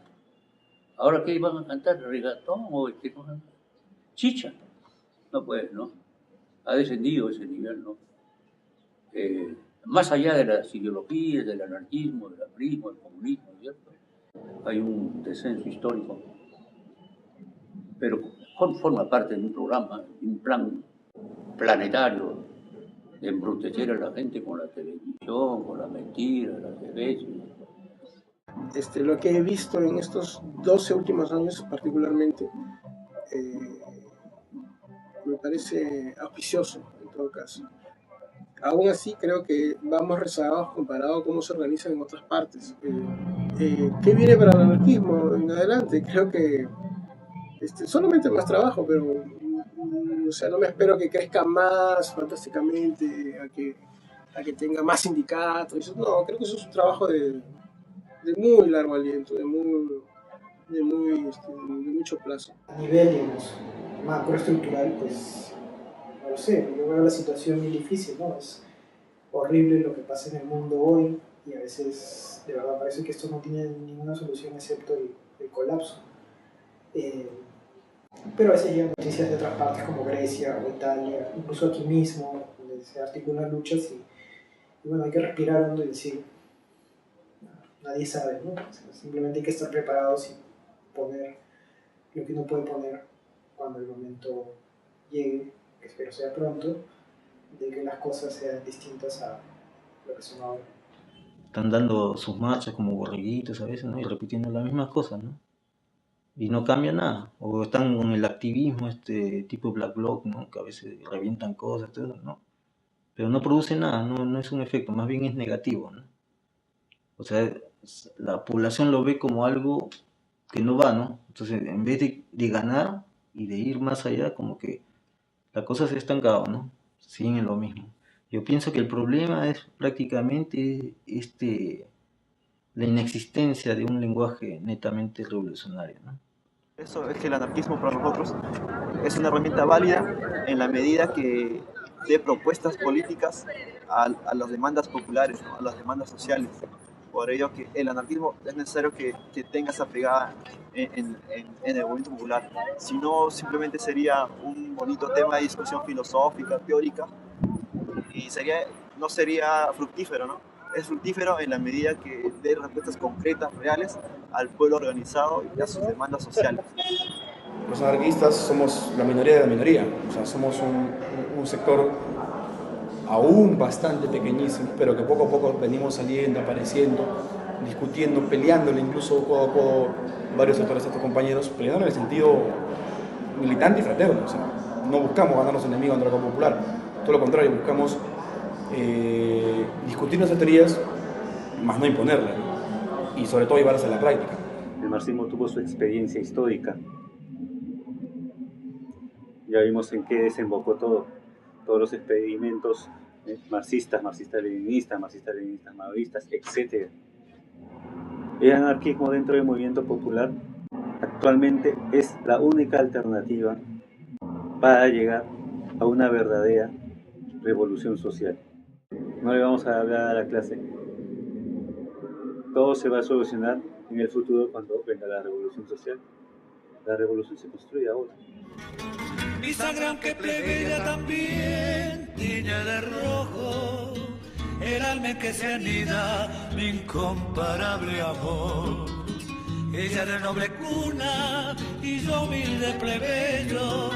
¿Ahora qué van a cantar? ¿Regatón o chicha? No puede, ¿no? Ha descendido ese nivel, ¿no? Más allá de las ideologías, del anarquismo, del aprismo, del comunismo, ¿cierto? Hay un descenso histórico. Pero forma parte de un programa, de un plan planetario de embrutecer a la gente con la televisión, con la mentira, la cerveza. Lo que he visto en estos 12 últimos años particularmente me parece auspicioso en todo caso. Aún así creo que vamos rezagados comparado a cómo se organizan en otras partes. ¿Qué viene para el anarquismo en adelante? Creo que solamente más trabajo, pero o sea, no me espero que crezca más fantásticamente, a que tenga más sindicatos. Eso, no, creo que eso es un trabajo de muy largo aliento, de mucho plazo. A nivel, digamos, macroestructural, pues, no lo sé, yo veo la situación muy difícil, ¿no? Es horrible lo que pasa en el mundo hoy y a veces, de verdad, parece que esto no tiene ninguna solución excepto el colapso. Pero a veces llegan noticias de otras partes como Grecia o Italia, incluso aquí mismo, donde se articulan luchas y bueno, hay que respirar hondo y decir, nadie sabe, ¿no? O sea, simplemente hay que estar preparados y poner lo que uno puede poner cuando el momento llegue, que espero sea pronto, de que las cosas sean distintas a lo que son ahora. Están dando sus marchas como borreguitos a veces, ¿no? Y repitiendo las mismas cosas, ¿no? Y no cambia nada. O están con el activismo, tipo Black Bloc, ¿no? Que a veces revientan cosas, todo, ¿no? Pero no produce nada, no es un efecto, más bien es negativo, ¿no? O sea, la población lo ve como algo que no va, ¿no? Entonces, en vez de ganar y de ir más allá, como que la cosa se ha estancado, ¿no? Siguen en lo mismo. Yo pienso que el problema es prácticamente la inexistencia de un lenguaje netamente revolucionario, ¿no? Eso es que el anarquismo para nosotros es una herramienta válida en la medida que dé propuestas políticas a las demandas populares, ¿no? A las demandas sociales. Por ello que el anarquismo es necesario que tenga esa pegada en el movimiento popular. Si no, simplemente sería un bonito tema de discusión filosófica, teórica, y no sería fructífero, ¿no? Es fructífero en la medida que dé respuestas concretas, reales, al pueblo organizado y a sus demandas sociales. Los anarquistas somos la minoría de la minoría, o sea, somos un sector aún bastante pequeñísimo, pero que poco a poco venimos saliendo, apareciendo, discutiendo, peleándole incluso codo a codo varios sectores de estos compañeros, peleando en el sentido militante y fraterno. O sea, no buscamos ganarnos enemigos en la Copa Popular, todo lo contrario, buscamos discutir nuestras teorías, más no imponerlas, ¿no? Y sobre todo llevarlas a la práctica. El marxismo tuvo su experiencia histórica. Ya vimos en qué desembocó todos los experimentos marxistas, marxistas-leninistas, maoístas, etc. El anarquismo dentro del movimiento popular actualmente es la única alternativa para llegar a una verdadera revolución social. No le vamos a hablar a la clase. Todo se va a solucionar en el futuro cuando venga la revolución social. La revolución se construye ahora. Mi sangre aunque plebeya también tiña de rojo el alma en que se anida mi incomparable amor. Ella de noble cuna y yo humilde plebeyo.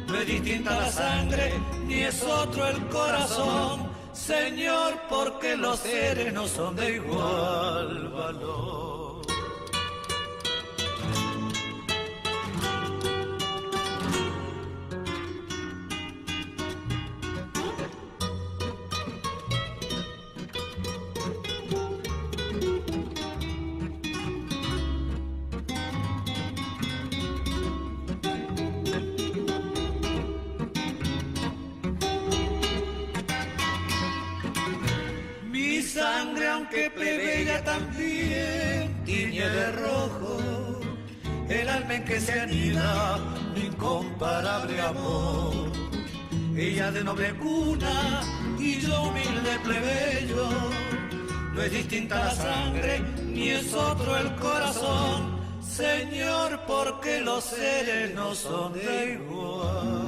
No es distinta la sangre ni es otro el corazón. Señor, porque los seres no son de igual valor. Sangre, aunque plebeya, también tiñe de rojo el alma en que se anida mi incomparable amor. Ella de noble cuna y yo humilde plebeyo, no es distinta la sangre ni es otro el corazón, Señor, porque los seres no son de igual.